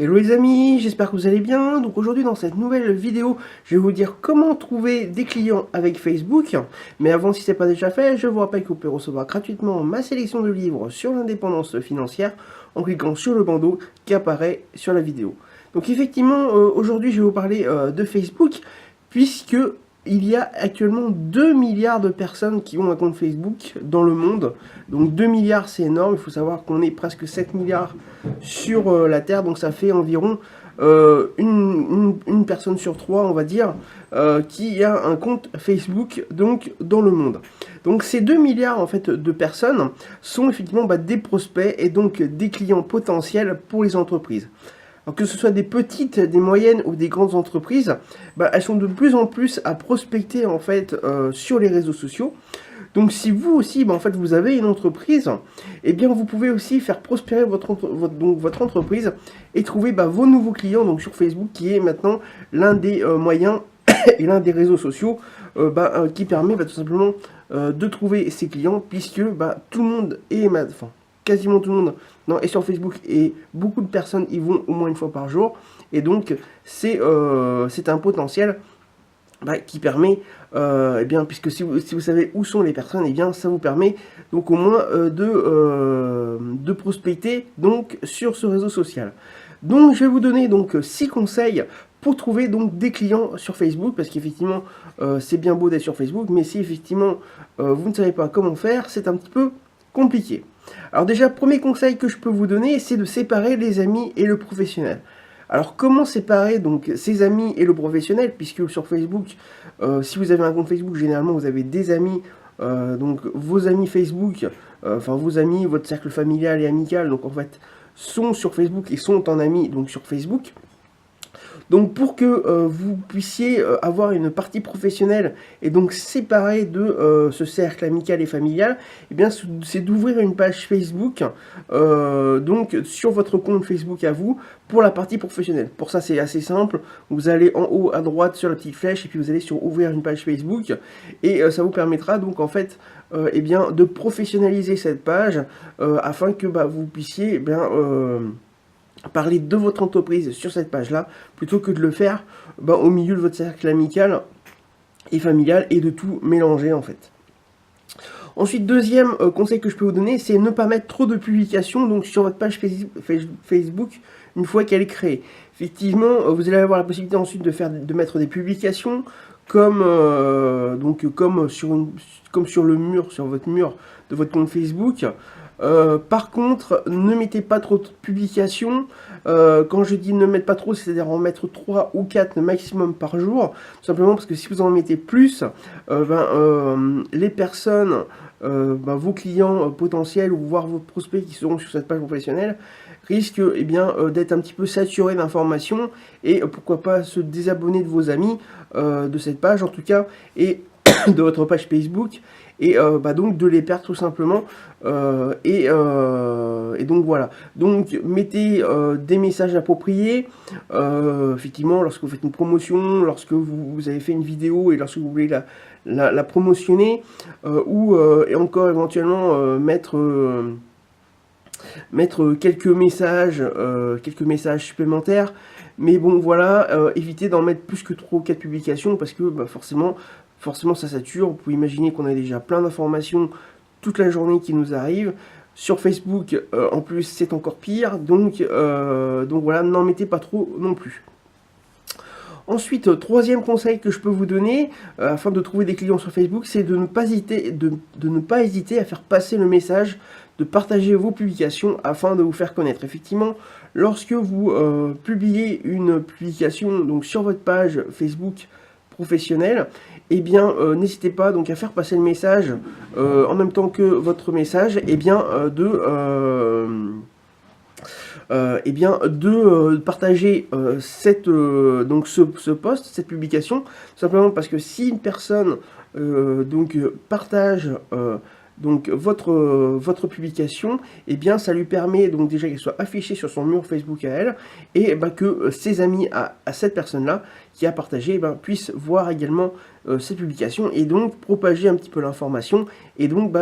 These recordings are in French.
Hello les amis, j'espère que vous allez bien. Donc aujourd'hui dans cette nouvelle vidéo, je vais vous dire comment trouver des clients avec Facebook. Mais avant, si ce n'est pas déjà fait, je vous rappelle que vous pouvez recevoir gratuitement ma sélection de livres sur l'indépendance financière en cliquant sur le bandeau qui apparaît sur la vidéo. Donc effectivement, aujourd'hui je vais vous parler de Facebook, puisque il y a actuellement 2 milliards de personnes qui ont un compte Facebook dans le monde. Donc 2 milliards c'est énorme, il faut savoir qu'on est presque 7 milliards sur la Terre, donc ça fait environ une personne sur 3, on va dire, qui a un compte Facebook donc, dans le monde. Donc ces 2 milliards en fait, de personnes sont effectivement des prospects et donc des clients potentiels pour les entreprises. Alors que ce soit des petites, des moyennes ou des grandes entreprises, elles sont de plus en plus à prospecter en fait sur les réseaux sociaux. Donc si vous aussi, en fait, vous avez une entreprise, eh bien vous pouvez aussi faire prospérer votre entreprise et trouver vos nouveaux clients donc, sur Facebook, qui est maintenant l'un des moyens et l'un des réseaux sociaux qui permet tout simplement de trouver ses clients, puisque tout le monde est, quasiment tout le monde est sur Facebook et beaucoup de personnes y vont au moins une fois par jour. Et donc c'est un potentiel qui permet, puisque si vous savez où sont les personnes, ça vous permet donc au moins de prospecter donc sur ce réseau social. Donc je vais vous donner donc 6 conseils pour trouver donc des clients sur Facebook, parce qu'effectivement c'est bien beau d'être sur Facebook, mais si effectivement vous ne savez pas comment faire, c'est un petit peu compliqué. Alors déjà, premier conseil que je peux vous donner, c'est de séparer les amis et le professionnel. Alors comment séparer donc ses amis et le professionnel, puisque sur Facebook, si vous avez un compte Facebook, généralement vous avez des amis, donc vos amis Facebook, vos amis, votre cercle familial et amical, donc en fait, sont sur Facebook et sont en amis donc sur Facebook. Donc pour que vous puissiez avoir une partie professionnelle et donc séparée de ce cercle amical et familial, c'est d'ouvrir une page Facebook donc sur votre compte Facebook à vous pour la partie professionnelle. Pour ça c'est assez simple, vous allez en haut à droite sur la petite flèche et puis vous allez sur ouvrir une page Facebook et ça vous permettra donc en fait de professionnaliser cette page afin que vous puissiez parler de votre entreprise sur cette page-là, plutôt que de le faire au milieu de votre cercle amical et familial et de tout mélanger en fait. Ensuite, deuxième conseil que je peux vous donner, c'est ne pas mettre trop de publications donc, sur votre page Facebook une fois qu'elle est créée. Effectivement, vous allez avoir la possibilité ensuite de mettre des publications comme sur le mur, sur votre mur de votre compte Facebook. Par contre, ne mettez pas trop de publications. Quand je dis ne mettre pas trop, c'est-à-dire en mettre 3 ou 4 maximum par jour. Tout simplement parce que si vous en mettez plus, les personnes, vos clients potentiels ou voire vos prospects qui seront sur cette page professionnelle risquent d'être un petit peu saturés d'informations et pourquoi pas se désabonner de vos amis de cette page en tout cas et de votre page Facebook et donc de les perdre tout simplement et donc voilà, donc mettez des messages appropriés effectivement lorsque vous faites une promotion, lorsque vous avez fait une vidéo et lorsque vous voulez la promotionner et encore éventuellement mettre quelques messages supplémentaires. Mais bon voilà, évitez d'en mettre plus que 3 ou 4 publications parce que forcément ça sature. Vous pouvez imaginer qu'on a déjà plein d'informations toute la journée qui nous arrivent. Sur Facebook, en plus, c'est encore pire. Donc voilà, n'en mettez pas trop non plus. Ensuite, troisième conseil que je peux vous donner, afin de trouver des clients sur Facebook, c'est de ne pas hésiter à faire passer le message, de partager vos publications afin de vous faire connaître. Effectivement, lorsque vous publiez une publication donc, sur votre page Facebook professionnelle, n'hésitez pas donc à faire passer le message en même temps que votre message, de partager ce post, cette publication, tout simplement parce que si une personne partage votre publication, ça lui permet donc déjà qu'elle soit affichée sur son mur Facebook à elle, et que ses amis à cette personne-là qui a partagé puissent voir également cette publication, et donc propager un petit peu l'information, et donc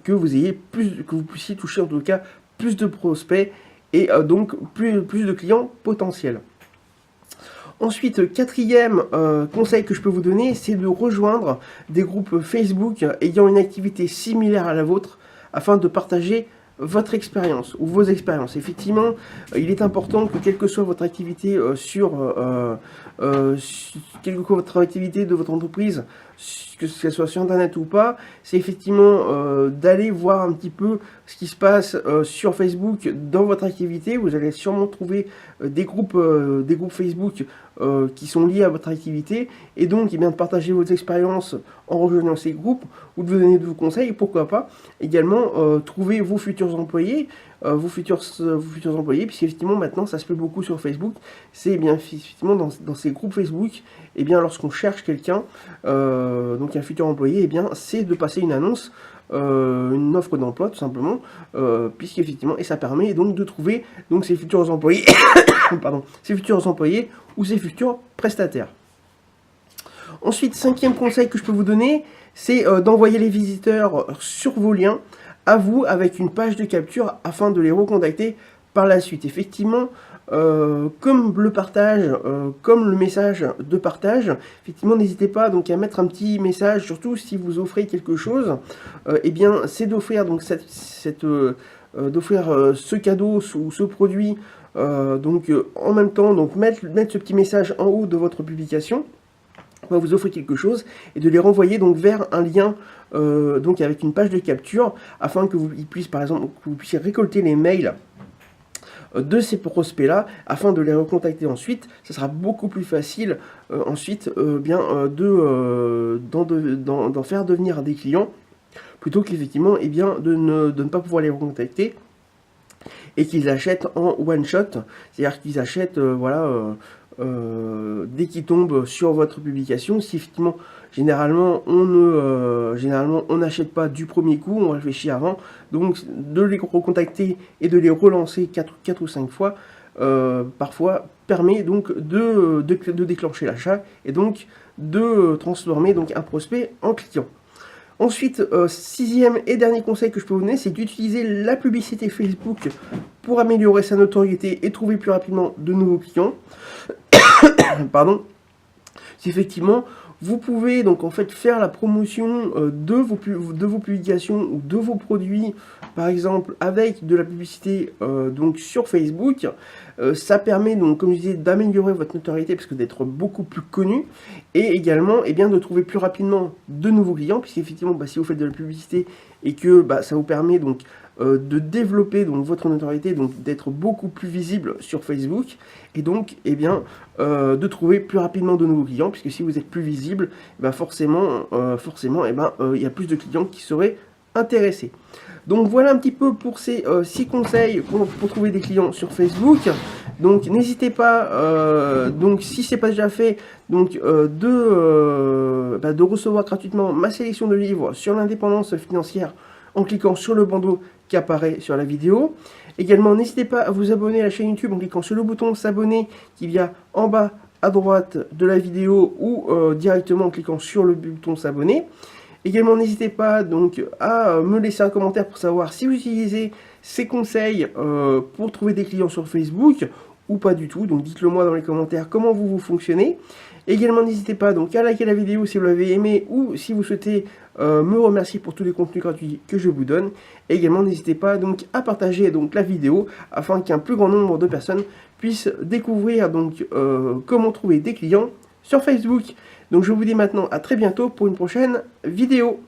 que vous puissiez toucher en tout cas plus de prospects, et donc plus de clients potentiels. Ensuite, quatrième conseil que je peux vous donner, c'est de rejoindre des groupes Facebook ayant une activité similaire à la vôtre afin de partager votre expérience ou vos expériences. Effectivement, il est important que quelle que soit votre activité quelle que soit votre activité de votre entreprise, que ce soit sur internet ou pas, c'est effectivement d'aller voir un petit peu ce qui se passe sur Facebook dans votre activité. Vous allez sûrement trouver des groupes Facebook qui sont liés à votre activité, et donc de partager vos expériences en rejoignant ces groupes, ou de vous donner de vos conseils, et pourquoi pas également trouver vos futurs employés, puisqu'effectivement maintenant ça se fait beaucoup sur Facebook. C'est bien effectivement dans ces groupes Facebook, et bien lorsqu'on cherche quelqu'un, donc un futur employé, et bien c'est de passer une annonce, une offre d'emploi tout simplement, puisqu'effectivement, et ça permet donc de trouver donc ces futurs employés, pardon, ces futurs employés ou ces futurs prestataires. Ensuite, cinquième conseil que je peux vous donner, c'est d'envoyer les visiteurs sur vos liens à vous avec une page de capture afin de les recontacter par la suite. Effectivement, comme le partage, comme le message de partage, effectivement, n'hésitez pas donc à mettre un petit message, surtout si vous offrez quelque chose, et bien c'est d'offrir donc d'offrir ce cadeau ou ce produit, en même temps, donc mettre ce petit message en haut de votre publication. On va vous offrir quelque chose et de les renvoyer donc vers un lien donc avec une page de capture afin que vous puissiez par exemple que vous puissiez récolter les mails de ces prospects là afin de les recontacter ensuite. Ça sera beaucoup plus facile ensuite d'en faire devenir des clients plutôt qu'effectivement de ne pas pouvoir les recontacter et qu'ils achètent en one shot, c'est-à-dire qu'ils achètent dès qu'ils tombent sur votre publication. Si effectivement, généralement on n'achète pas du premier coup, on réfléchit avant, donc de les recontacter et de les relancer 4 ou 5 fois, parfois permet donc de déclencher l'achat et donc de transformer donc un prospect en client. Ensuite, sixième et dernier conseil que je peux vous donner, c'est d'utiliser la publicité Facebook pour améliorer sa notoriété et trouver plus rapidement de nouveaux clients. Pardon. C'est effectivement, vous pouvez donc en fait faire la promotion de vos publications ou de vos produits, par exemple avec de la publicité donc sur Facebook. Ça permet donc, comme je disais, d'améliorer votre notoriété parce que d'être beaucoup plus connu, et également de trouver plus rapidement de nouveaux clients, puisqu'effectivement si vous faites de la publicité et que ça vous permet donc de développer donc votre notoriété, donc d'être beaucoup plus visible sur Facebook, et donc de trouver plus rapidement de nouveaux clients, puisque si vous êtes plus visible, forcément il y a plus de clients qui seraient intéressés. Donc voilà un petit peu pour ces 6 conseils pour trouver des clients sur Facebook. Donc n'hésitez pas, donc si c'est pas déjà fait, donc de recevoir gratuitement ma sélection de livres sur l'indépendance financière en cliquant sur le bandeau qui apparaît sur la vidéo. Également, n'hésitez pas à vous abonner à la chaîne YouTube en cliquant sur le bouton s'abonner qu'il y a en bas à droite de la vidéo, ou directement en cliquant sur le bouton s'abonner. Également, n'hésitez pas donc à me laisser un commentaire pour savoir si vous utilisez ces conseils pour trouver des clients sur Facebook ou pas du tout. Donc dites-le moi dans les commentaires comment vous fonctionnez. Également, n'hésitez pas donc à liker la vidéo si vous l'avez aimé, ou si vous souhaitez me remercier pour tous les contenus gratuits que je vous donne. Également, n'hésitez pas donc à partager donc la vidéo afin qu'un plus grand nombre de personnes puissent découvrir donc comment trouver des clients sur Facebook. Donc je vous dis maintenant à très bientôt pour une prochaine vidéo.